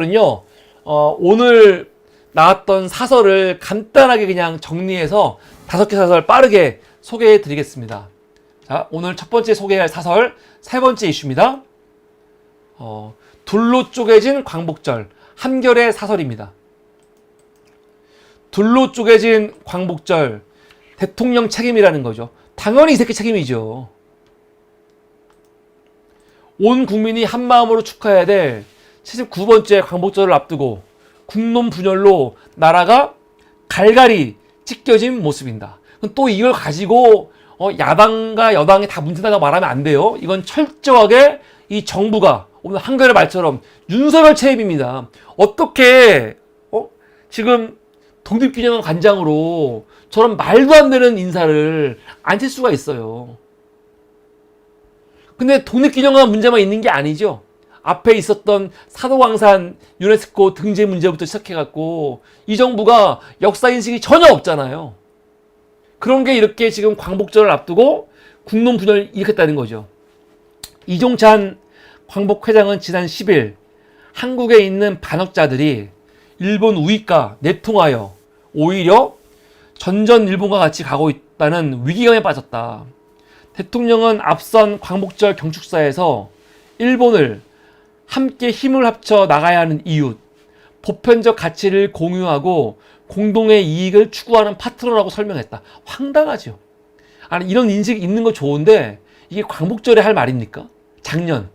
오늘은요, 오늘 나왔던 사설을 간단하게 그냥 정리해서 5개 사설 빠르게 소개해 드리겠습니다. 자, 오늘 첫 번째 소개할 사설, 세 번째 이슈입니다. 둘로 쪼개진 광복절, 한결의 사설입니다. 둘로 쪼개진 광복절, 대통령 책임이라는 거죠. 당연히 이 새끼 책임이죠. 온 국민이 한마음으로 축하해야 될 79번째 광복절을 앞두고 국론 분열로 나라가 갈갈이 찢겨진 모습입니다. 또 이걸 가지고 야당과 여당이 다 문제다가 말하면 안 돼요. 이건 철저하게 이 정부가 오늘 한겨레 말처럼 윤석열 책임입니다. 어떻게 지금 독립기념관 관장으로 저런 말도 안 되는 인사를 앉힐 수가 있어요. 근데 독립기념관 문제만 있는 게 아니죠. 앞에 있었던 사도광산 유네스코 등재 문제부터 시작해갖고 이 정부가 역사인식이 전혀 없잖아요. 그런 게 이렇게 지금 광복절을 앞두고 국론 분열을 일으켰다는 거죠. 이종찬 광복회장은 지난 10일 한국에 있는 반역자들이 일본 우익과 내통하여 오히려 전전 일본과 같이 가고 있다는 위기감에 빠졌다. 대통령은 앞선 광복절 경축사에서 일본을 함께 힘을 합쳐 나가야 하는 이웃, 보편적 가치를 공유하고 공동의 이익을 추구하는 파트너라고 설명했다. 황당하죠. 아니, 이런 인식이 있는 거 좋은데 이게 광복절에 할 말입니까? 작년.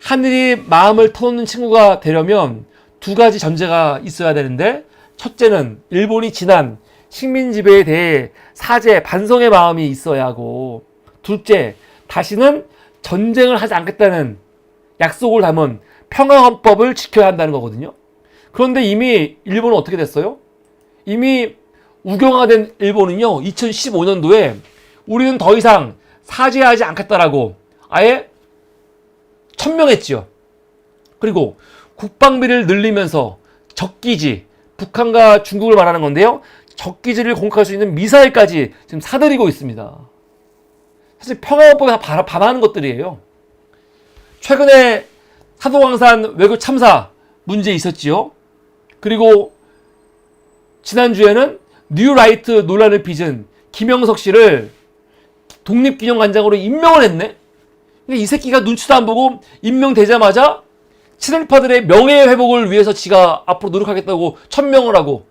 하늘이 마음을 터놓는 친구가 되려면 두 가지 전제가 있어야 되는데, 첫째는 일본이 지난 식민 지배에 대해 사죄, 반성의 마음이 있어야 하고, 둘째, 다시는 전쟁을 하지 않겠다는 약속을 담은 평화헌법을 지켜야 한다는 거거든요. 그런데 이미 일본은 어떻게 됐어요? 이미 우경화된 일본은요, 2015년도에 우리는 더 이상 사죄하지 않겠다라고 아예 천명했지요. 그리고 국방비를 늘리면서 적기지, 북한과 중국을 말하는 건데요, 적기지를 공격할 수 있는 미사일까지 지금 사들이고 있습니다. 사실 평화헌법에 다 반하는 것들이에요. 최근에 사도광산 외교 참사 문제 있었지요. 그리고 지난주에는 뉴라이트 논란을 빚은 김영석 씨를 독립기념관장으로 임명을 했네. 이 새끼가 눈치도 안 보고 임명되자마자 친일파들의 명예회복을 위해서 지가 앞으로 노력하겠다고 천명을 하고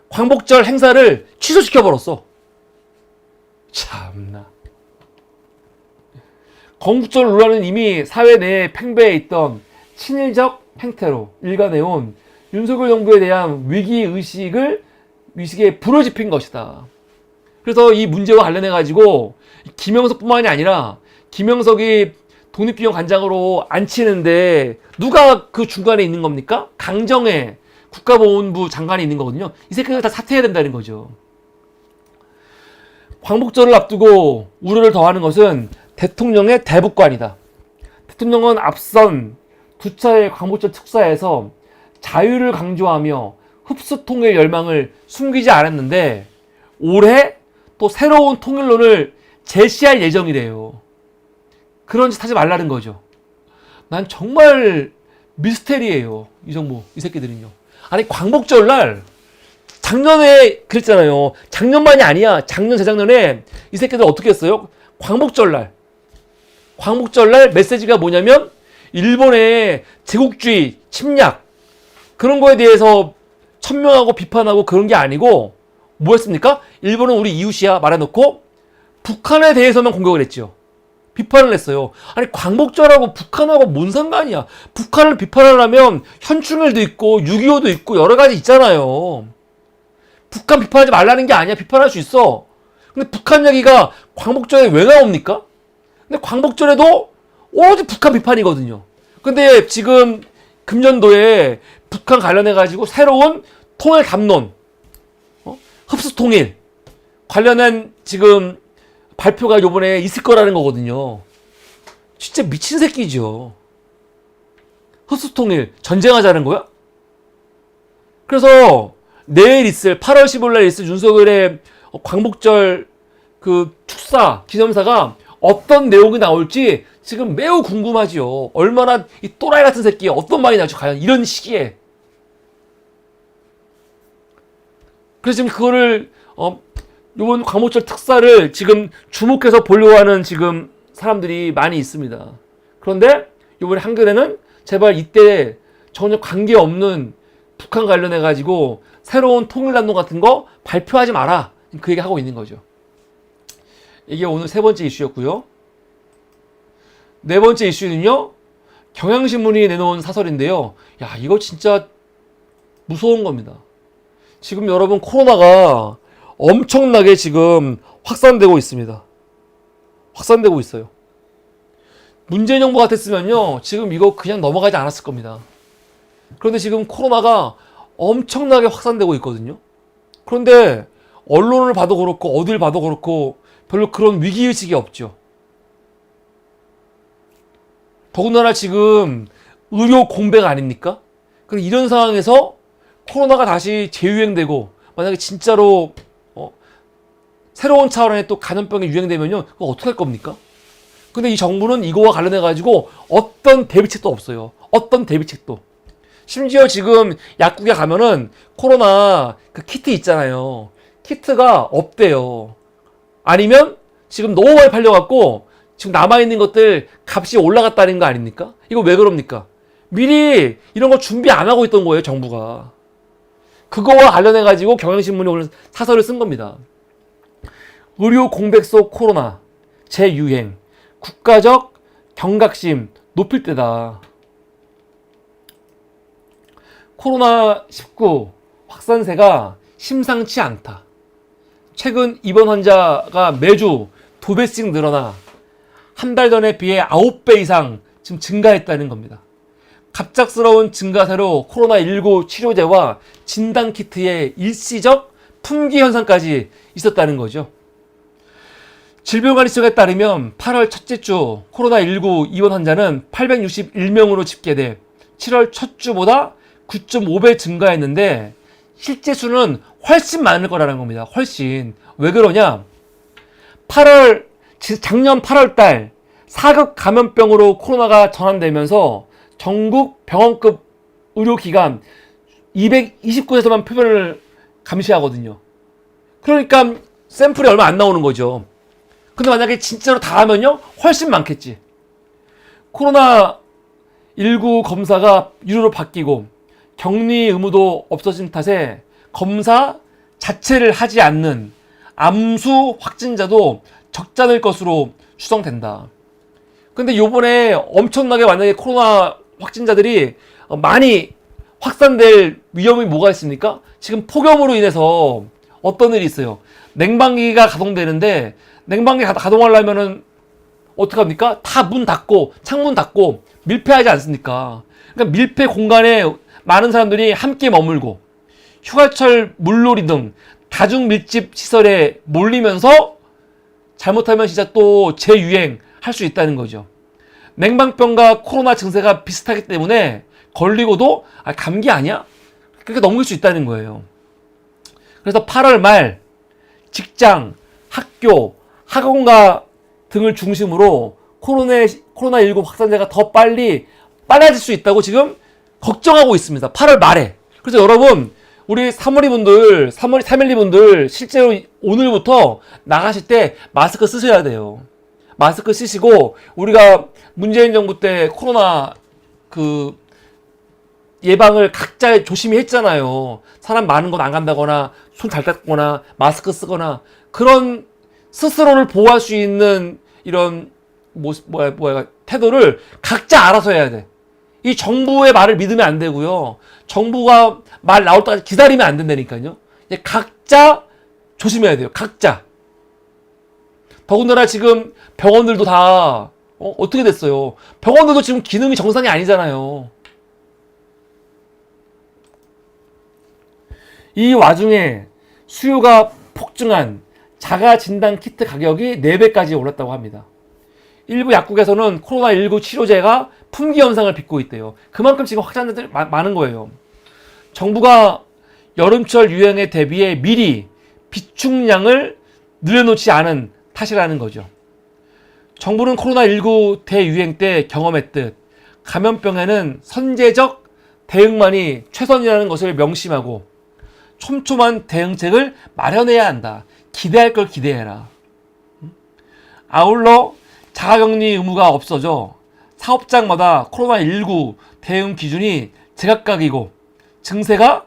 광복절 행사를 취소시켜버렸어. 참나. 광복절 논란은 이미 사회 내에 팽배해 있던 친일적 행태로 일관해온 윤석열 정부에 대한 위기의식에 불을 지핀 것이다. 그래서 이 문제와 관련해가지고 김영석뿐만이 아니라 김영석이 독립기념관장으로 앉히는데 누가 그 중간에 있는 겁니까? 강정의 국가보훈부 장관이 있는 거거든요. 이 새끼들 다 사퇴해야 된다는 거죠. 광복절을 앞두고 우려를 더하는 것은 대통령의 대북관이다. 대통령은 앞선 두 차례 광복절 특사에서 자유를 강조하며 흡수 통일 열망을 숨기지 않았는데 올해 또 새로운 통일론을 제시할 예정이래요. 그런 짓 하지 말라는 거죠. 난 정말 미스테리예요. 이 정부, 이 새끼들은요. 아니, 광복절날 작년에 그랬잖아요. 작년만이 아니야. 작년, 재작년에 이 새끼들 어떻게 했어요? 광복절날 메시지가 뭐냐면 일본의 제국주의 침략 그런 거에 대해서 천명하고 비판하고 그런 게 아니고 뭐였습니까? 일본은 우리 이웃이야 말해놓고 북한에 대해서만 공격을 했죠. 비판을 했어요. 아니, 광복절하고 북한하고 뭔 상관이야. 북한을 비판하려면 현충일도 있고 6.25도 있고 여러 가지 있잖아요. 북한 비판하지 말라는 게 아니야. 비판할 수 있어. 근데 북한 얘기가 광복절에 왜 나옵니까? 근데 광복절에도 오로지 북한 비판이거든요. 근데 지금 금년도에 북한 관련해가지고 새로운 통일 담론, 흡수 통일 관련한 지금 발표가 요번에 있을 거라는 거거든요. 진짜 미친 새끼죠. 흡수 통일, 전쟁하자는 거야? 그래서 내일 있을 8월 15일 날 있을 윤석열의 광복절 그 축사, 기념사가 어떤 내용이 나올지 지금 매우 궁금하지요. 얼마나 이 또라이 같은 새끼 어떤 말이 나올지 과연 이런 시기에. 그래서 지금 그거를 요번 광복절 특사를 지금 주목해서 보려고 하는 지금 사람들이 많이 있습니다. 그런데 요번에 한겨레는 제발 이때 전혀 관계없는 북한 관련해 가지고 새로운 통일난동 같은 거 발표하지 마라. 그 얘기 하고 있는 거죠. 이게 오늘 세 번째 이슈였고요. 네 번째 이슈는요. 경향신문이 내놓은 사설인데요. 야, 이거 진짜 무서운 겁니다. 지금 여러분 코로나가 엄청나게 지금 확산되고 있습니다. 확산되고 있어요. 문재인 정부 같았으면요. 지금 이거 그냥 넘어가지 않았을 겁니다. 그런데 지금 코로나가 엄청나게 확산되고 있거든요. 그런데 언론을 봐도 그렇고 어딜 봐도 그렇고 별로 그런 위기의식이 없죠. 더군다나 지금 의료 공백 아닙니까? 그럼 이런 상황에서 코로나가 다시 재유행되고 만약에 진짜로 새로운 차원의 또 감염병이 유행되면요, 그거 어떻게 할 겁니까? 근데 이 정부는 이거와 관련해 가지고 어떤 대비책도 없어요. 어떤 대비책도. 심지어 지금 약국에 가면은 코로나 그 키트 있잖아요. 키트가 없대요. 아니면 지금 너무 많이 팔려갖고 지금 남아있는 것들 값이 올라갔다는 거 아닙니까? 이거 왜 그럽니까? 미리 이런 거 준비 안 하고 있던 거예요, 정부가. 그거와 관련해가지고 경향신문이 오늘 사설을 쓴 겁니다. 의료 공백 속 코로나, 재유행, 국가적 경각심 높일 때다. 코로나19 확산세가 심상치 않다. 최근 입원 환자가 매주 2배씩 늘어나 한 달 전에 비해 9배 이상 지금 증가했다는 겁니다. 갑작스러운 증가세로 코로나19 치료제와 진단키트의 일시적 품귀 현상까지 있었다는 거죠. 질병관리청에 따르면 8월 첫째 주 코로나19 입원 환자는 861명으로 집계돼 7월 첫 주보다 9.5배 증가했는데 실제 수는 훨씬 많을 거라는 겁니다. 훨씬. 왜 그러냐? 작년 8월 달 4급 감염병으로 코로나가 전환되면서 전국 병원급 의료기관 229에서만 표본을 감시하거든요. 그러니까 샘플이 얼마 안 나오는 거죠. 근데 만약에 진짜로 다 하면요, 훨씬 많겠지. 코로나19 검사가 유료로 바뀌고 격리 의무도 없어진 탓에 검사 자체를 하지 않는 암수 확진자도 적잖을 것으로 추정된다. 근데 요번에 엄청나게 만약에 코로나 확진자들이 많이 확산될 위험이 뭐가 있습니까? 지금 폭염으로 인해서 어떤 일이 있어요. 냉방기가 가동되는데 냉방기 가동하려면은 어떡합니까? 다 문 닫고 창문 닫고 밀폐하지 않습니까? 그러니까 밀폐 공간에 많은 사람들이 함께 머물고 휴가철 물놀이 등 다중 밀집 시설에 몰리면서 잘못하면 진짜 또 재유행 할 수 있다는 거죠. 냉방병과 코로나 증세가 비슷하기 때문에 걸리고도 감기 아니야? 그렇게 넘길 수 있다는 거예요. 그래서 8월 말 직장, 학교, 학원가 등을 중심으로 코로나19 확산자가 더 빨라질 수 있다고 지금 걱정하고 있습니다. 8월 말에. 그래서 여러분, 우리 312 분들 실제로 오늘부터 나가실 때 마스크 쓰셔야 돼요. 마스크 쓰시고, 우리가 문재인 정부 때 코로나 예방을 각자 조심히 했잖아요. 사람 많은 곳 안 간다거나, 손 잘 닦거나, 마스크 쓰거나, 그런 스스로를 보호할 수 있는 이런, 태도를 각자 알아서 해야 돼. 이 정부의 말을 믿으면 안 되고요. 정부가 말 나올 때까지 기다리면 안 된다니까요. 각자 조심해야 돼요. 각자. 더군다나 지금 병원들도 다 어떻게 됐어요? 병원들도 지금 기능이 정상이 아니잖아요. 이 와중에 수요가 폭증한 자가 진단 키트 가격이 4배까지 올랐다고 합니다. 일부 약국에서는 코로나19 치료제가 품귀 현상을 빚고 있대요. 그만큼 지금 확진자들이 많은 거예요. 정부가 여름철 유행에 대비해 미리 비축량을 늘려놓지 않은 탓이라는 거죠. 정부는 코로나19 대유행 때 경험했듯 감염병에는 선제적 대응만이 최선이라는 것을 명심하고 촘촘한 대응책을 마련해야 한다. 기대할 걸 기대해라. 아울러 자가격리 의무가 없어져 사업장마다 코로나19 대응 기준이 제각각이고 증세가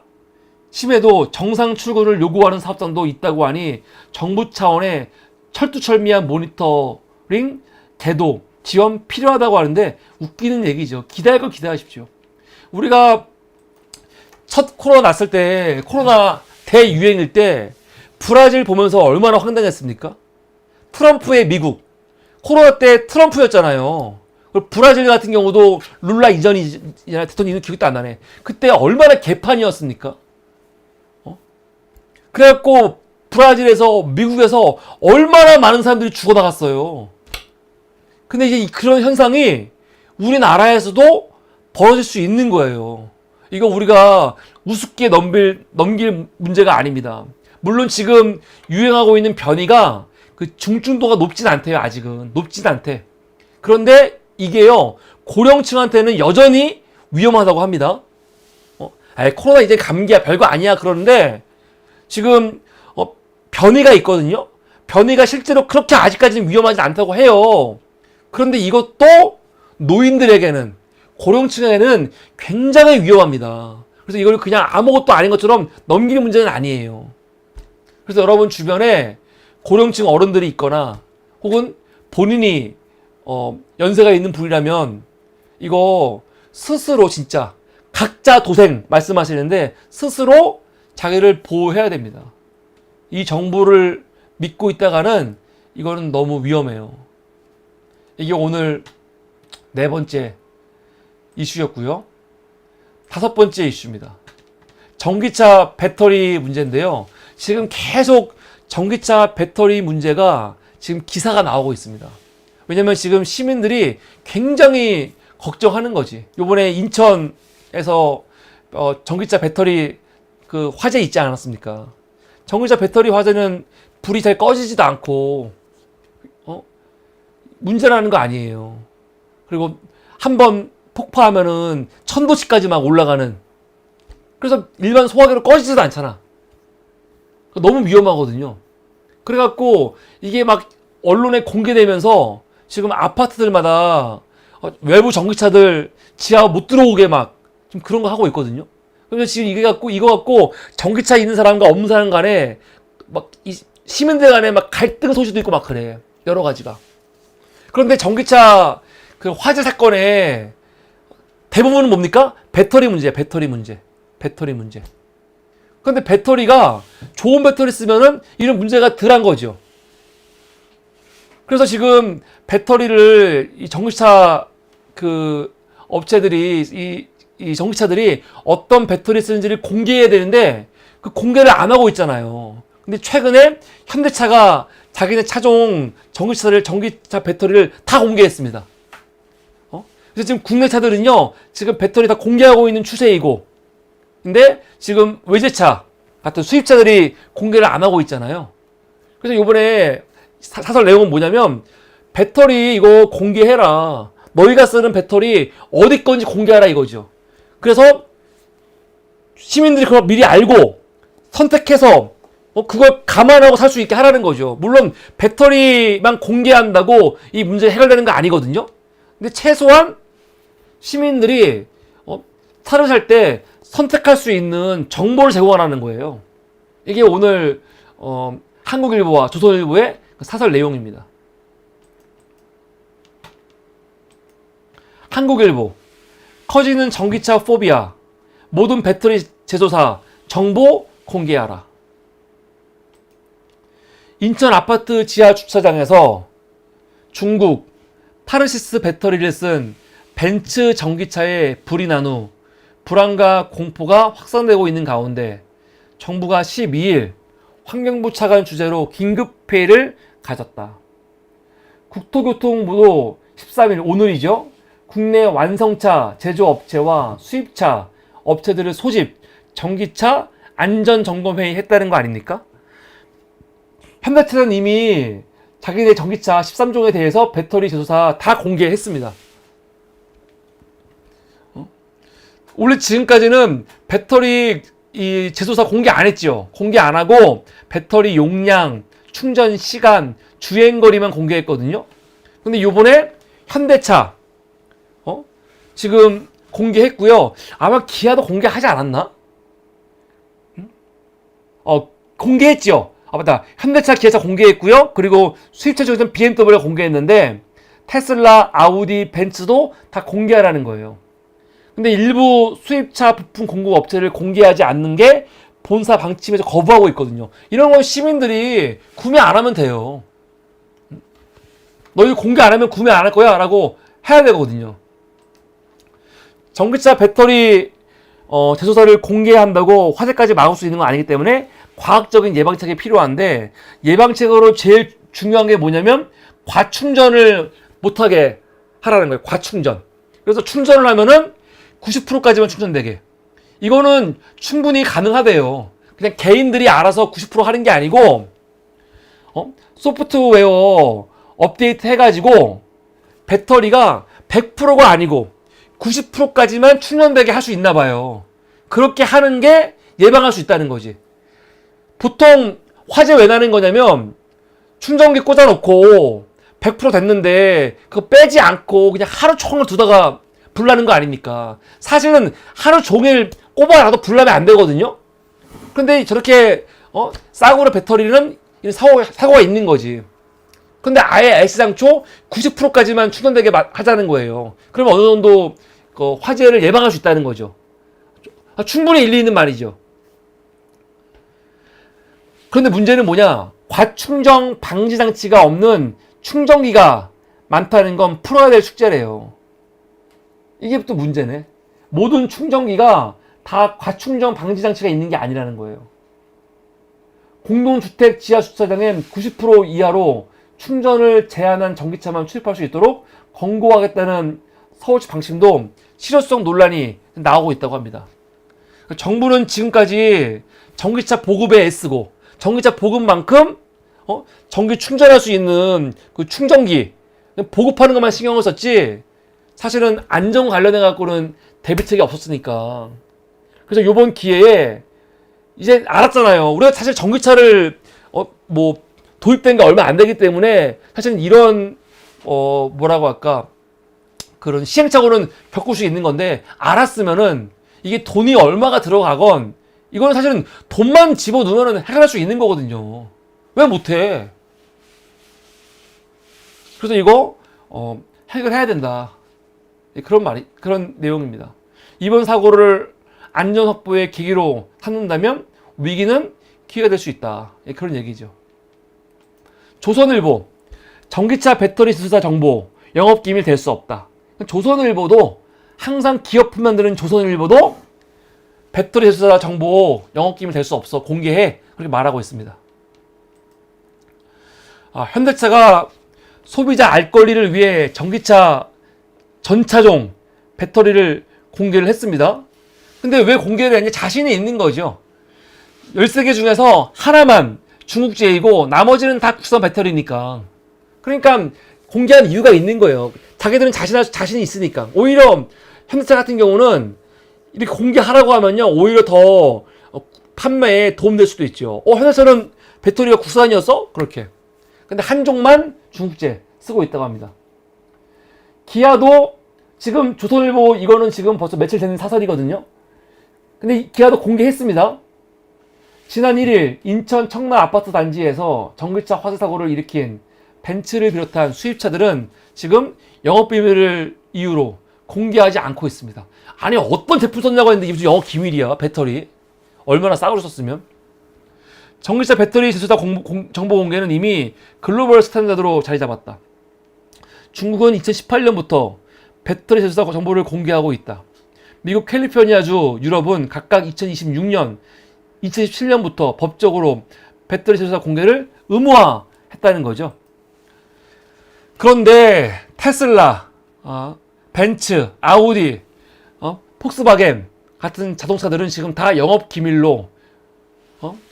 심해도 정상 출근을 요구하는 사업장도 있다고 하니 정부 차원의 철두철미한 모니터링, 제도, 지원 필요하다고 하는데 웃기는 얘기죠. 기대할 걸 기대하십시오. 우리가 첫 코로나 났을 때, 코로나 대유행일 때 브라질 보면서 얼마나 황당했습니까? 트럼프의 미국, 코로나 때 트럼프였잖아요. 브라질 같은 경우도 룰라 이전이 대통령이 기억도 안 나네. 그때 얼마나 개판이었습니까? 그래갖고 브라질에서 미국에서 얼마나 많은 사람들이 죽어나갔어요. 근데 이제 그런 현상이 우리나라에서도 벌어질 수 있는 거예요. 이거 우리가 우습게 넘길 문제가 아닙니다. 물론 지금 유행하고 있는 변이가 그 중증도가 높진 않대요. 아직은 높진 않대. 그런데 이게요 고령층한테는 여전히 위험하다고 합니다. 코로나 이제 감기야 별거 아니야 그러는데 지금 변이가 있거든요. 변이가 실제로 그렇게 아직까지는 위험하지 않다고 해요. 그런데 이것도 노인들에게는 고령층에는 굉장히 위험합니다. 그래서 이걸 그냥 아무것도 아닌 것처럼 넘기는 문제는 아니에요. 그래서 여러분 주변에 고령층 어른들이 있거나 혹은 본인이 연세가 있는 분이라면 이거 스스로 진짜 각자 도생 말씀하시는데 스스로 자기를 보호해야 됩니다. 이 정부를 믿고 있다가는 이거는 너무 위험해요. 이게 오늘 4번째 이슈였고요. 5번째 이슈입니다. 전기차 배터리 문제인데요. 지금 계속 전기차 배터리 문제가 지금 기사가 나오고 있습니다. 왜냐면 지금 시민들이 굉장히 걱정하는 거지. 요번에 인천에서 전기차 배터리 그 화재 있지 않았습니까? 전기차 배터리 화재는 불이 잘 꺼지지도 않고 문제라는 거 아니에요. 그리고 한번 폭파하면은 1000도씨까지 막 올라가는. 그래서 일반 소화기로 꺼지지도 않잖아. 너무 위험하거든요. 그래갖고 이게 막 언론에 공개되면서 지금 아파트들마다 외부 전기차들 지하 못 들어오게 막 좀 그런 거 하고 있거든요. 그래서 지금 이거 갖고 전기차 있는 사람과 없는 사람 간에 막 시민들 간에 막 갈등 소식도 있고 막 그래. 여러 가지가. 그런데 전기차 그 화재 사건의 대부분은 뭡니까? 배터리 문제야, 배터리 문제. 그런데 배터리가 좋은 배터리 쓰면은 이런 문제가 덜한 거죠. 그래서 지금 배터리를 이 전기차 그 업체들이 이 전기차들이 어떤 배터리 쓰는지를 공개해야 되는데 그 공개를 안 하고 있잖아요. 근데 최근에 현대차가 자기네 차종 전기차 배터리를 다 공개했습니다. 그래서 지금 국내 차들은요, 지금 배터리 다 공개하고 있는 추세이고, 근데 지금 외제차 같은 수입차들이 공개를 안 하고 있잖아요. 그래서 이번에 사설 내용은 뭐냐면, 배터리 이거 공개해라. 너희가 쓰는 배터리 어디 건지 공개하라 이거죠. 그래서 시민들이 그걸 미리 알고 선택해서 그걸 감안하고 살 수 있게 하라는 거죠. 물론 배터리만 공개한다고 이 문제 해결되는 거 아니거든요. 근데 최소한 시민들이 차를 살 때 선택할 수 있는 정보를 제공하라는 거예요. 이게 오늘 한국일보와 조선일보의 사설 내용입니다. 한국일보, 커지는 전기차 포비아, 모든 배터리 제조사 정보 공개하라. 인천 아파트 지하 주차장에서 중국 타르시스 배터리를 쓴 벤츠 전기차에 불이 난 후 불안과 공포가 확산되고 있는 가운데 정부가 12일 환경부 차관 주재로 긴급회의를 가졌다. 국토교통부도 13일 오늘이죠. 국내 완성차 제조업체와 수입차 업체들을 소집 전기차 안전점검회의 했다는 거 아닙니까? 현대차는 이미 자기네 전기차 13종에 대해서 배터리 제조사 다 공개했습니다. 원래 지금까지는 배터리 이 제조사 공개 안 했죠. 공개 안 하고 배터리 용량, 충전 시간, 주행거리만 공개했거든요. 근데 요번에 현대차 지금 공개했고요. 아마 기아도 공개하지 않았나? 공개했죠. 맞다. 현대차, 기아차 공개했고요. 그리고 수입차 중에서는 BMW가 공개했는데 테슬라, 아우디, 벤츠도 다 공개하라는 거예요. 근데 일부 수입차 부품 공급 업체를 공개하지 않는 게 본사 방침에서 거부하고 있거든요. 이런 건 시민들이 구매 안 하면 돼요. 너희 공개 안 하면 구매 안 할 거야 라고 해야 되거든요. 전기차 배터리 제조사를 공개한다고 화재까지 막을 수 있는 건 아니기 때문에 과학적인 예방책이 필요한데, 예방책으로 제일 중요한 게 뭐냐면 과충전을 못하게 하라는 거예요. 과충전. 그래서 충전을 하면은 90%까지만 충전되게. 이거는 충분히 가능하대요. 그냥 개인들이 알아서 90% 하는 게 아니고 소프트웨어 업데이트 해가지고 배터리가 100%가 아니고 90%까지만 충전되게 할 수 있나 봐요. 그렇게 하는 게 예방할 수 있다는 거지. 보통 화재 왜 나는 거냐면 충전기 꽂아놓고 100% 됐는데 그거 빼지 않고 그냥 하루 종일 두다가 불나는 거 아닙니까? 사실은 하루 종일 꼽아놔도 불나면 안 되거든요. 근데 저렇게 싸구려 배터리는 사고가 있는 거지. 근데 아예 애시당초 90%까지만 충전되게 하자는 거예요. 그러면 어느 정도 화재를 예방할 수 있다는 거죠. 충분히 일리 있는 말이죠. 그런데 문제는 뭐냐? 과충전 방지 장치가 없는 충전기가 많다는 건 풀어야 될 숙제래요. 이게 또 문제네. 모든 충전기가 다 과충전 방지 장치가 있는 게 아니라는 거예요. 공동주택 지하 주차장엔 90% 이하로 충전을 제한한 전기차만 출입할 수 있도록 권고하겠다는 서울시 방침도 실효성 논란이 나오고 있다고 합니다. 정부는 지금까지 전기차 보급에 애쓰고 전기차 보급만큼 전기 충전할 수 있는 그 충전기 보급하는 것만 신경을 썼지 사실은 안전 관련해 갖고는 대비책이 없었으니까. 그래서 이번 기회에 이제 알았잖아요. 우리가 사실 전기차를 도입된 게 얼마 안 되기 때문에 사실은 이런 뭐라고 할까 그런 시행착오는 겪을 수 있는 건데, 알았으면은 이게 돈이 얼마가 들어가건 이거는 사실은 돈만 집어넣으면 해결할 수 있는 거거든요. 왜 못해? 그래서 이거 해결해야 된다. 그런 내용입니다. 이번 사고를 안전 확보의 계기로 삼는다면 위기는 기회가 될 수 있다. 그런 얘기죠. 조선일보, 전기차 배터리 제조사 정보 영업기밀 될 수 없다. 조선일보도 항상 기업 만드는 조선일보도 배터리 제조사 정보 영업기밀 될 수 없어, 공개해, 그렇게 말하고 있습니다. 현대차가 소비자 알 권리를 위해 전기차 전차종 배터리를 공개를 했습니다. 근데 왜 공개를 했냐? 자신이 있는 거죠. 13개 중에서 하나만 중국제이고 나머지는 다 국산 배터리니까. 그러니까 공개한 이유가 있는 거예요. 자기들은 자신이 있으니까. 오히려 현대차 같은 경우는 이렇게 공개하라고 하면요, 오히려 더 판매에 도움될 수도 있죠. 현대차는 배터리가 국산이었어? 그렇게. 근데 한 종만 중국제 쓰고 있다고 합니다. 기아도 지금 조선일보 이거는 지금 벌써 며칠 된 사설이거든요. 근데 기아도 공개했습니다. 지난 1일 인천 청라 아파트 단지에서 전기차 화재 사고를 일으킨 벤츠를 비롯한 수입차들은 지금 영업비밀을 이유로 공개하지 않고 있습니다. 아니, 어떤 제품 썼냐고 했는데 이게 무슨 영업 기밀이야, 배터리. 얼마나 싸구려 썼으면. 전기차 배터리 제조사 정보 공개는 이미 글로벌 스탠다드로 자리 잡았다. 중국은 2018년부터 배터리 제조사 정보를 공개하고 있다. 미국 캘리포니아주, 유럽은 각각 2026년, 2017년부터 법적으로 배터리 제조사 공개를 의무화했다는 거죠. 그런데 테슬라, 벤츠, 아우디, 폭스바겐 같은 자동차들은 지금 다 영업기밀로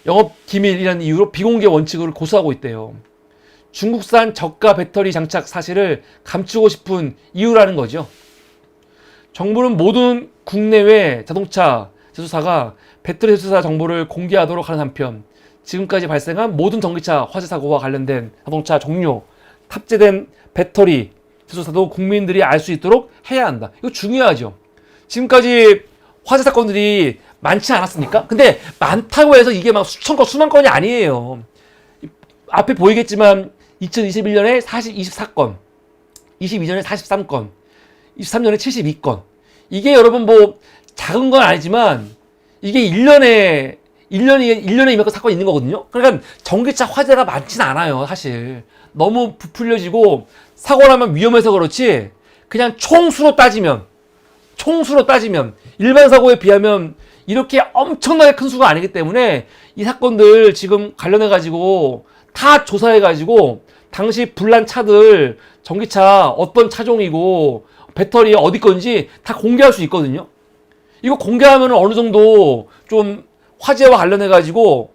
영업기밀이라는 이유로 비공개 원칙을 고수하고 있대요. 중국산 저가 배터리 장착 사실을 감추고 싶은 이유라는 거죠. 정부는 모든 국내외 자동차 제조사가 배터리 제조사 정보를 공개하도록 하는 한편 지금까지 발생한 모든 전기차 화재 사고와 관련된 자동차 종류, 탑재된 배터리 제조사도 국민들이 알 수 있도록 해야 한다. 이거 중요하죠. 지금까지 화재 사건들이 많지 않았습니까? 근데 많다고 해서 이게 막 수천 건, 수만 건이 아니에요. 앞에 보이겠지만 2021년에 24건, 22년에 43건, 23년에 72건. 이게 여러분 뭐 작은 건 아니지만 이게 1년에 이만큼 사건이 있는 거거든요. 그러니까 전기차 화재가 많진 않아요, 사실. 너무 부풀려지고 사고 나면 위험해서 그렇지 그냥 총수로 따지면 일반 사고에 비하면 이렇게 엄청나게 큰 수가 아니기 때문에 이 사건들 지금 관련해 가지고 다 조사해 가지고 당시 불난 차들 전기차 어떤 차종이고 배터리 어디 건지 다 공개할 수 있거든요. 이거 공개하면 어느 정도 좀 화재와 관련해 가지고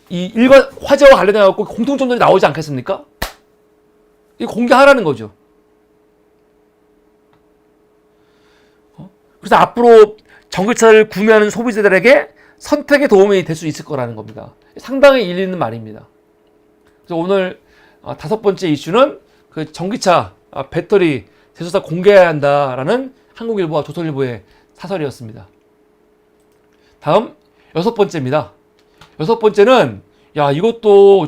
일반 화재와 관련해 갖고 공통점들이 나오지 않겠습니까? 이거 공개하라는 거죠. 그래서 앞으로 전기차를 구매하는 소비자들에게 선택에 도움이 될 수 있을 거라는 겁니다. 상당히 일리 있는 말입니다. 그래서 오늘 5번째 이슈는 그 전기차 배터리 제조사 공개해야 한다라는 한국일보와 조선일보의 사설이었습니다. 다음 6번째입니다. 6번째는 이것도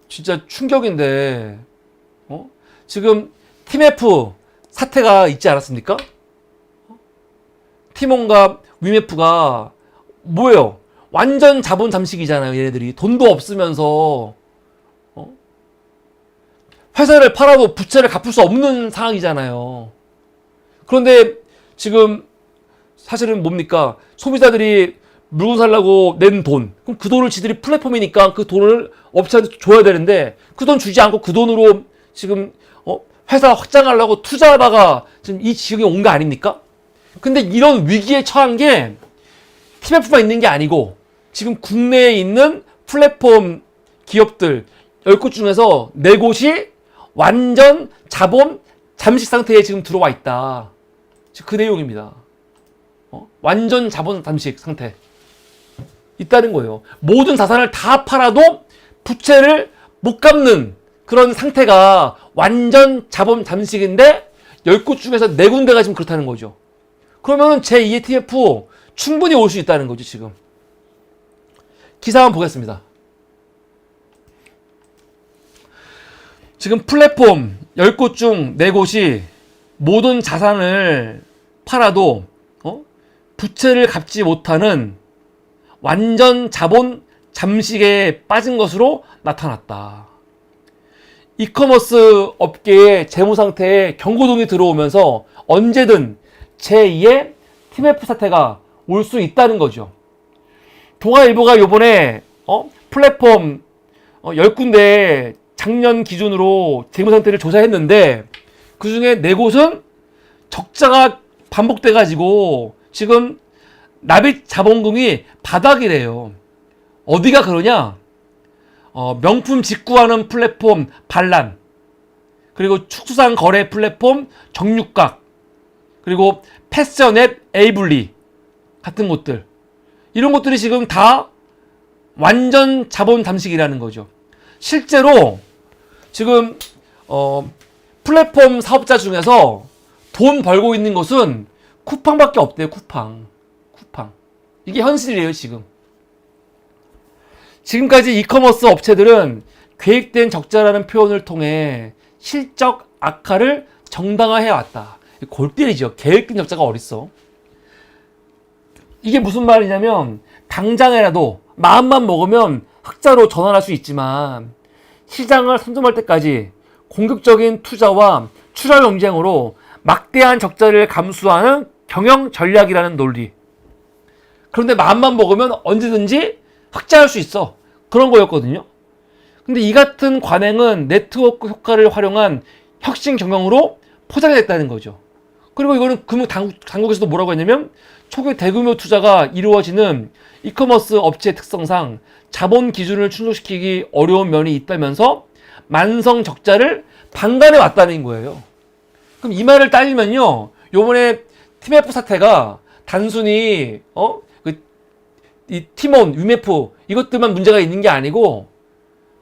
진짜 충격인데 지금 팀F 사태가 있지 않았습니까? 티몬과 위메프가 뭐예요? 완전 자본 잠식이잖아요. 얘네들이 돈도 없으면서 회사를 팔아도 부채를 갚을 수 없는 상황이잖아요. 그런데 지금 사실은 뭡니까? 소비자들이 물건 살라고 낸 돈, 그럼 그 돈을 지들이 플랫폼이니까 그 돈을 업체한테 줘야 되는데 그 돈 주지 않고 그 돈으로 지금 회사 확장하려고 투자하다가 지금 이 지경에 온 거 아닙니까? 근데 이런 위기에 처한 게 TMF만 있는 게 아니고 지금 국내에 있는 플랫폼 기업들 10곳 중에서 4곳이 완전 자본 잠식 상태에 지금 들어와 있다. 그 내용입니다. 완전 자본 잠식 상태 있다는 거예요. 모든 자산을 다 팔아도 부채를 못 갚는 그런 상태가 완전 자본 잠식인데 10곳 중에서 4군데가 지금 그렇다는 거죠. 그러면 제2의 TF 충분히 올 수 있다는 거죠, 지금. 기사 한번 보겠습니다. 지금 플랫폼 10곳 중 4곳이 모든 자산을 팔아도 부채를 갚지 못하는 완전 자본 잠식에 빠진 것으로 나타났다. 이커머스 업계의 재무 상태에 경고등이 들어오면서 언제든 제2의 TMF 사태가 올 수 있다는 거죠. 동아일보가 요번에 플랫폼 10군데 작년 기준으로 재무 상태를 조사했는데 그 중에 4곳은 적자가 반복돼 가지고 지금 납입 자본금이 바닥이래요. 어디가 그러냐? 명품 직구하는 플랫폼 반란, 그리고 축수산 거래 플랫폼 정육각, 그리고 패셔넷 에이블리 같은 곳들, 이런 것들이 지금 다 완전 자본 잠식이라는 거죠. 실제로 지금 플랫폼 사업자 중에서 돈 벌고 있는 것은 쿠팡밖에 없대요. 쿠팡. 이게 현실이에요, 지금. 지금까지 이커머스 업체들은 계획된 적자라는 표현을 통해 실적 악화를 정당화해왔다. 골 때리죠. 계획된 적자가 어딨어. 이게 무슨 말이냐면 당장이라도 마음만 먹으면 흑자로 전환할 수 있지만 시장을 선점할 때까지 공격적인 투자와 출혈 경쟁으로 막대한 적자를 감수하는 경영 전략이라는 논리. 그런데 마음만 먹으면 언제든지 흑자할 수 있어. 그런 거였거든요. 근데 이 같은 관행은 네트워크 효과를 활용한 혁신 경영으로 포장됐다는 거죠. 그리고 이거는 당국에서도 뭐라고 했냐면 초기 대규모 투자가 이루어지는 이커머스 업체의 특성상 자본 기준을 충족시키기 어려운 면이 있다면서 만성 적자를 방관해 왔다는 거예요. 그럼 이 말을 따지면요, 요번에 티메프 사태가 단순히 이 티몬, 위메프 이것들만 문제가 있는 게 아니고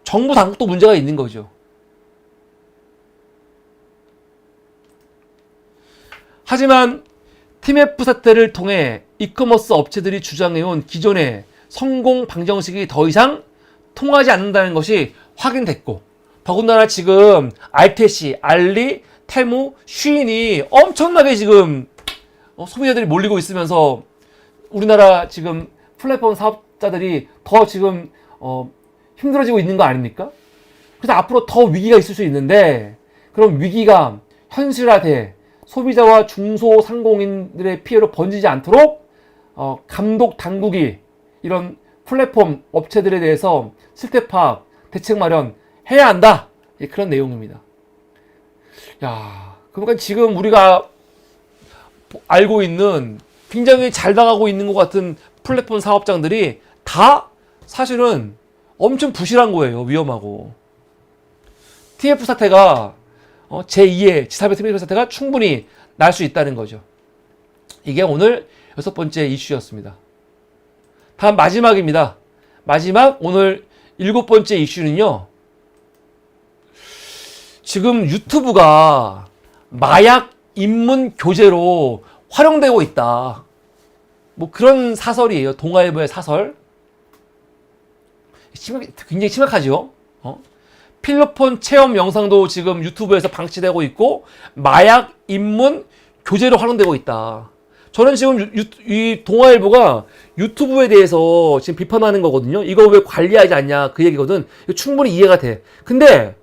정부 당국도 문제가 있는 거죠. 하지만 티메프 사태를 통해 이커머스 업체들이 주장해온 기존의 성공 방정식이 더 이상 통하지 않는다는 것이 확인됐고, 더군다나 지금 알테시, 알리, 테무, 쉬인이 엄청나게 지금 소비자들이 몰리고 있으면서 우리나라 지금 플랫폼 사업자들이 더 지금 힘들어지고 있는 거 아닙니까? 그래서 앞으로 더 위기가 있을 수 있는데, 그럼 위기가 현실화돼 소비자와 중소상공인들의 피해로 번지지 않도록 감독 당국이 이런 플랫폼 업체들에 대해서 실태 파악, 대책 마련 해야 한다. 그런 내용입니다. 야, 그러니까 지금 우리가 알고 있는 굉장히 잘 나가고 있는 것 같은 플랫폼 사업장들이 다 사실은 엄청 부실한 거예요. 위험하고. TF 사태가 제2의 지사배 TF 사태가 충분히 날 수 있다는 거죠. 이게 오늘 6번째 이슈였습니다. 다음 마지막입니다. 마지막 오늘 7번째 이슈는요. 지금 유튜브가 마약 입문 교재로 활용되고 있다. 뭐 그런 사설이에요. 동아일보의 사설. 굉장히 심각하죠. 필로폰 체험 영상도 지금 유튜브에서 방치되고 있고 마약 입문 교재로 활용되고 있다. 저는 지금 이 동아일보가 유튜브에 대해서 지금 비판하는 거거든요. 이거 왜 관리하지 않냐 그 얘기거든. 이거 충분히 이해가 돼. 근데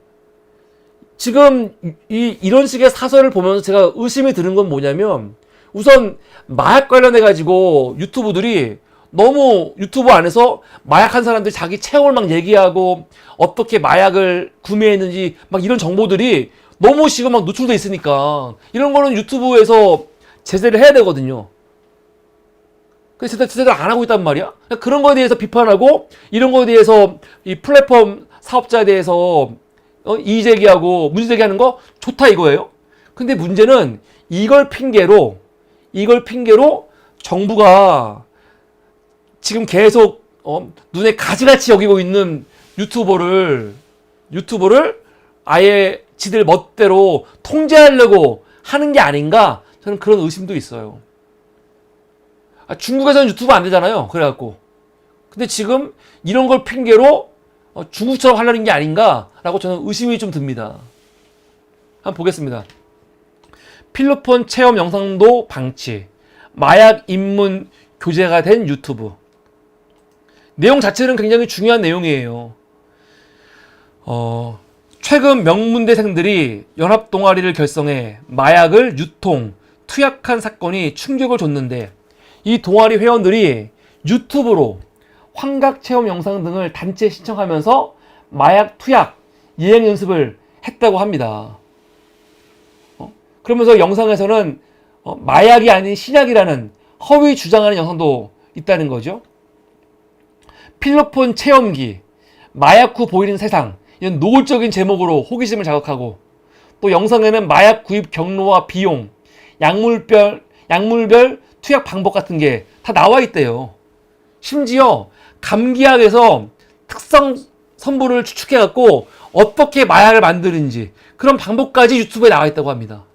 지금 이런 식의 사설을 보면서 제가 의심이 드는 건 뭐냐면, 우선 마약 관련해 가지고 유튜브들이 너무 유튜브 안에서 마약한 사람들이 자기 체험을 막 얘기하고 어떻게 마약을 구매했는지 막 이런 정보들이 너무 지금 막 노출돼 있으니까 이런 거는 유튜브에서 제재를 해야 되거든요. 그래서 제대로 안 하고 있단 말이야. 그런 거에 대해서 비판하고 이런 거에 대해서 이 플랫폼 사업자에 대해서 이의 제기하고 문제 제기하는 거 좋다 이거예요. 근데 문제는 이걸 핑계로 정부가 지금 계속 눈에 가지같이 여기고 있는 유튜버를 아예 지들 멋대로 통제하려고 하는 게 아닌가, 저는 그런 의심도 있어요. 중국에서는 유튜브 안 되잖아요. 그래갖고. 근데 지금 이런 걸 핑계로 중국처럼 하려는 게 아닌가라고 저는 의심이 좀 듭니다. 한번 보겠습니다. 필로폰 체험 영상도 방치, 마약 입문 교재가 된 유튜브. 내용 자체는 굉장히 중요한 내용이에요. 최근 명문대생들이 연합동아리를 결성해 마약을 유통, 투약한 사건이 충격을 줬는데, 이 동아리 회원들이 유튜브로 환각체험 영상 등을 단체 시청하면서 마약 투약, 예행 연습을 했다고 합니다. 그러면서 영상에서는 마약이 아닌 신약이라는 허위 주장하는 영상도 있다는 거죠. 필로폰 체험기, 마약 후 보이는 세상, 이런 노골적인 제목으로 호기심을 자극하고, 또 영상에는 마약 구입 경로와 비용, 약물별 투약 방법 같은 게 다 나와 있대요. 심지어 감기약에서 특성 성분을 추측해갖고 어떻게 마약을 만드는지 그런 방법까지 유튜브에 나와 있다고 합니다.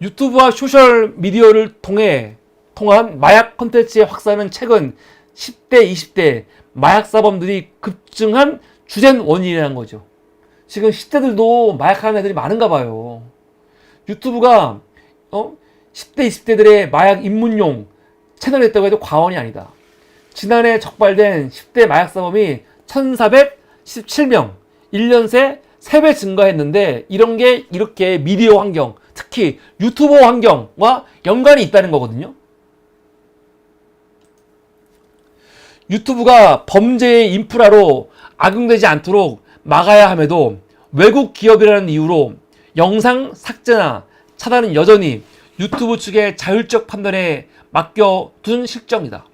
유튜브와 소셜미디어를 통한 마약 콘텐츠의 확산은 최근 10대, 20대 마약 사범들이 급증한 주된 원인이라는 거죠. 지금 10대들도 마약하는 애들이 많은가 봐요. 유튜브가 10대, 20대들의 마약 입문용 채널이 있다고 해도 과언이 아니다. 지난해 적발된 10대 마약 사범이 1,417명, 1년 새 3배 증가했는데, 이런 게 이렇게 미디어 환경, 특히 유튜버 환경과 연관이 있다는 거거든요. 유튜브가 범죄의 인프라로 악용되지 않도록 막아야 함에도 외국 기업이라는 이유로 영상 삭제나 차단은 여전히 유튜브 측의 자율적 판단에 맡겨둔 실정이다.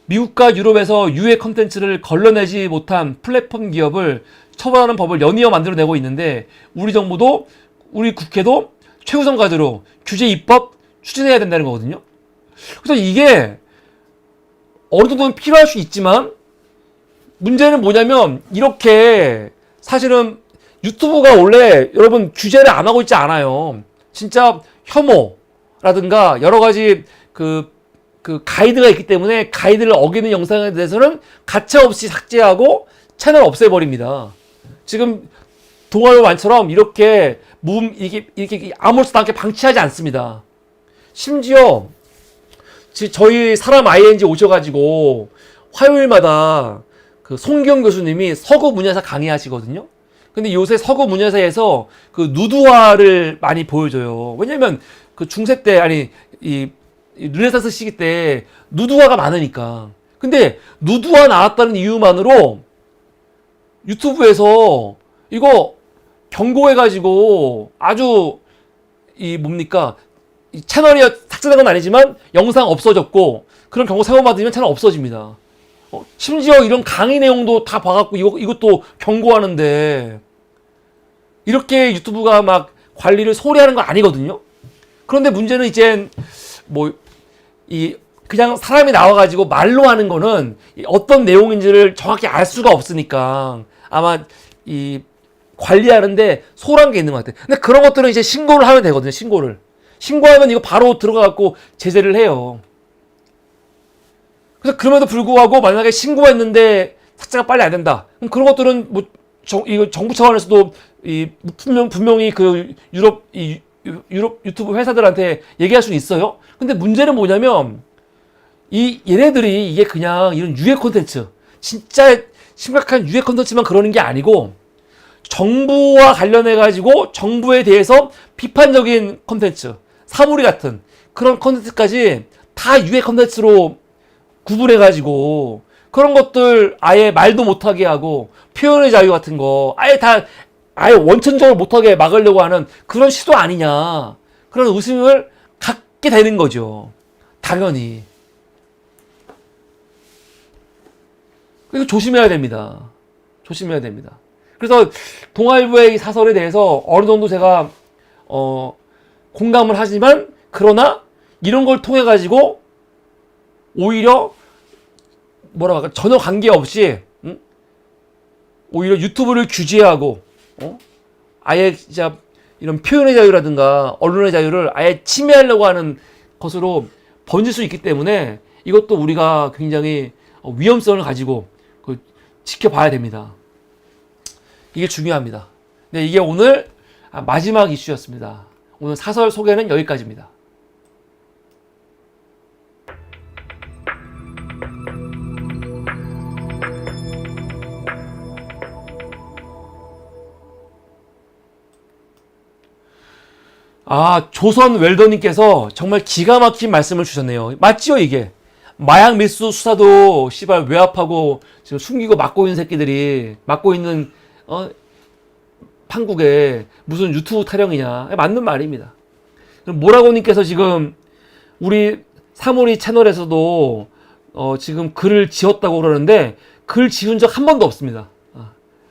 미국과 유럽에서 유해 컨텐츠를 걸러내지 못한 플랫폼 기업을 처벌하는 법을 연이어 만들어내고 있는데 우리 정부도 우리 국회도 최우선 과제로 규제 입법 추진해야 된다는 거거든요. 그래서 이게 어느 정도는 필요할 수 있지만 문제는 뭐냐면 이렇게 사실은 유튜브가 원래 여러분 규제를 안 하고 있지 않아요. 진짜 혐오라든가 여러 가지 그 가이드가 있기 때문에 가이드를 어기는 영상에 대해서는 가차없이 삭제하고 채널 없애버립니다. 지금 동아일보만처럼 이렇게 이렇게 아무렇지도 않게 방치하지 않습니다. 심지어 저희 사람 ING 오셔가지고 화요일마다 그 송기영 교수님이 서구 문야사 강의하시거든요. 근데 요새 서구 문야사에서 그 누드화를 많이 보여줘요. 왜냐면 그 중세 때 이 르네상스 시기 때 누드화가 많으니까. 근데 누드화 나왔다는 이유만으로 유튜브에서 이거 경고해가지고 아주 이 채널이 삭제된 건 아니지만 영상 없어졌고 그런 경고 3번 받으면 채널 없어집니다. 심지어 이런 강의 내용도 다 봐갖고 이것도 경고하는데 이렇게 유튜브가 막 관리를 소홀히 하는 건 아니거든요. 그런데 문제는 이제 그냥 사람이 나와가지고 말로 하는 거는 어떤 내용인지를 정확히 알 수가 없으니까 아마 관리하는데 소홀한 게 있는 것 같아요. 근데 그런 것들은 이제 신고를 하면 되거든요. 신고하면 이거 바로 들어가갖고 제재를 해요. 그래서 그럼에도 불구하고 만약에 신고했는데 삭제가 빨리 안 된다. 그럼 그런 것들은 이거 정부 차원에서도 분명히 그 유럽 유튜브 회사들한테 얘기할 수는 있어요. 근데 문제는 뭐냐면 얘네들이 이게 그냥 이런 유해 콘텐츠 진짜 심각한 유해 콘텐츠만 그러는 게 아니고 정부와 관련해가지고 정부에 대해서 비판적인 콘텐츠 사물이 같은 그런 콘텐츠까지 다 유해 콘텐츠로 구분해가지고 그런 것들 아예 말도 못하게 하고 표현의 자유 같은 거 아예 원천적으로 못하게 막으려고 하는 그런 시도 아니냐 그런 의심을 갖게 되는 거죠. 당연히. 이거 조심해야 됩니다. 조심해야 됩니다. 그래서 동아일보의 이 사설에 대해서 어느 정도 제가 공감을 하지만 그러나 이런 걸 통해 가지고 오히려 뭐라고 할까 전혀 관계없이 오히려 유튜브를 규제하고 아예 진짜 이런 표현의 자유라든가 언론의 자유를 아예 침해하려고 하는 것으로 번질 수 있기 때문에 이것도 우리가 굉장히 위험성을 가지고 지켜봐야 됩니다. 이게 중요합니다. 네, 이게 오늘 마지막 이슈였습니다. 오늘 사설 소개는 여기까지입니다. 조선 웰더님께서 정말 기가 막힌 말씀을 주셨네요. 맞지요, 이게? 마약 밀수 수사도 씨발 외압하고 지금 숨기고 막고 있는 새끼들이 막고 있는 판국에 무슨 유튜브 타령이냐. 맞는 말입니다. 모라고님께서 지금 우리 사물이 채널에서도 지금 글을 지었다고 그러는데 글 지은 적 한 번도 없습니다.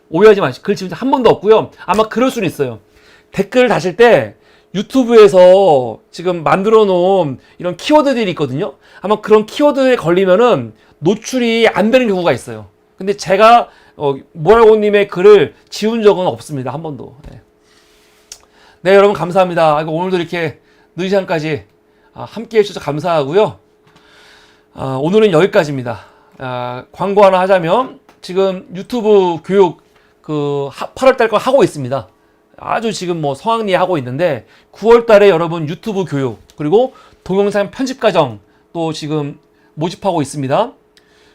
오해하지 마시고 글 지은 적 한 번도 없고요. 아마 그럴 수는 있어요. 댓글을 다실 때 유튜브에서 지금 만들어 놓은 이런 키워드들이 있거든요. 아마 그런 키워드에 걸리면은 노출이 안 되는 경우가 있어요. 근데 제가 모라고님의 글을 지운 적은 없습니다. 한 번도. 네, 여러분 감사합니다. 오늘도 이렇게 늦은 시간까지 함께 해주셔서 감사하고요. 오늘은 여기까지입니다. 광고 하나 하자면 지금 유튜브 교육 8월달 거 하고 있습니다. 아주 지금 성황리에 하고 있는데 9월달에 여러분 유튜브 교육 그리고 동영상 편집 과정 또 지금 모집하고 있습니다.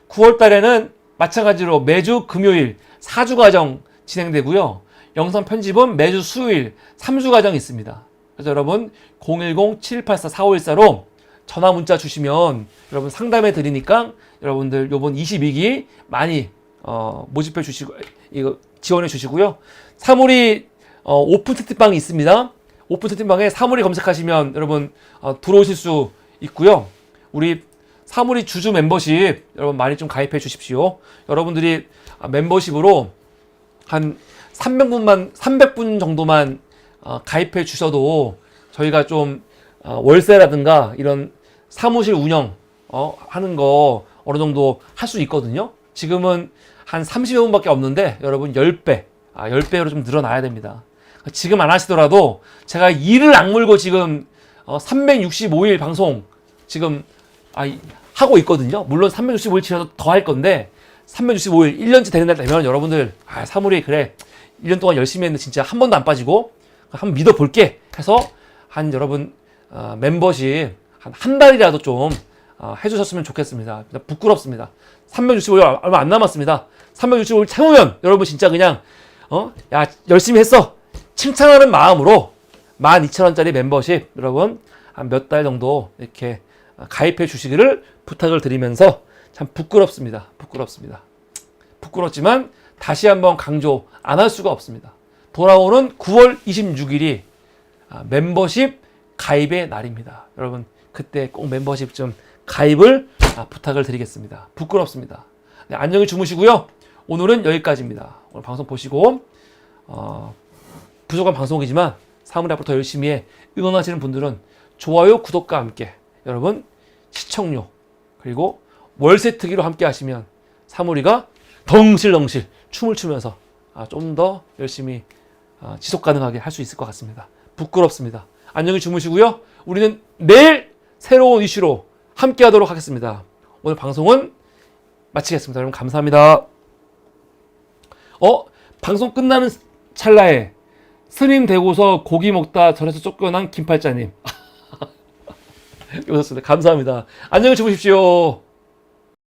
9월달에는 마찬가지로 매주 금요일 4주 과정 진행되고요. 영상 편집은 매주 수요일 3주 과정이 있습니다. 그래서 여러분 010-7184-4514로 전화 문자 주시면 여러분 상담해 드리니까 여러분들 요번 22기 많이 모집해 주시고 이거 지원해 주시고요. 사물이 오픈 채팅방이 있습니다. 오픈 채팅방에 사물이 검색하시면 여러분 들어오실 수 있고요. 우리 사물이 주주 멤버십 여러분 많이 좀 가입해 주십시오. 여러분들이 멤버십으로 한 300분 정도만 가입해 주셔도 저희가 좀 월세라든가 이런 사무실 운영 하는 거 어느 정도 할 수 있거든요. 지금은 한 30여 분밖에 없는데 여러분 10배, 10배로 좀 늘어나야 됩니다. 지금 안 하시더라도 제가 이를 악물고 지금 365일 방송 지금 하고 있거든요. 물론 365일 지나도 더 할 건데 365일 1년째 되는 날 되면 여러분들 사물이 그래 1년 동안 열심히 했는데 진짜 한 번도 안 빠지고 한번 믿어볼게 해서 한 여러분 멤버십 한 달이라도 좀 해주셨으면 좋겠습니다. 부끄럽습니다. 365일 얼마 안 남았습니다. 365일 채우면 여러분 진짜 그냥 야 열심히 했어 칭찬하는 마음으로 12,000원짜리 멤버십 여러분 한 몇 달 정도 이렇게 가입해 주시기를 부탁을 드리면서 참 부끄럽습니다. 부끄럽지만 다시 한번 강조 안 할 수가 없습니다. 돌아오는 9월 26일이 멤버십 가입의 날입니다. 여러분 그때 꼭 멤버십 좀 가입을 부탁을 드리겠습니다. 부끄럽습니다. 네, 안녕히 주무시고요. 오늘은 여기까지입니다. 오늘 방송 보시고 부족한 방송이지만 사물이 앞으로 더 열심히 해 응원하시는 분들은 좋아요, 구독과 함께 여러분 시청료 그리고 월세 특기로 함께 하시면 사물이가 덩실덩실 춤을 추면서 좀 더 열심히 지속 가능하게 할 수 있을 것 같습니다. 부끄럽습니다. 안녕히 주무시고요. 우리는 내일 새로운 이슈로 함께 하도록 하겠습니다. 오늘 방송은 마치겠습니다. 여러분 감사합니다. 방송 끝나는 찰나에 스님 되고서 고기 먹다 절에서 쫓겨난 김팔자님. 오셨습니다. 감사합니다. 안녕히 주무십시오.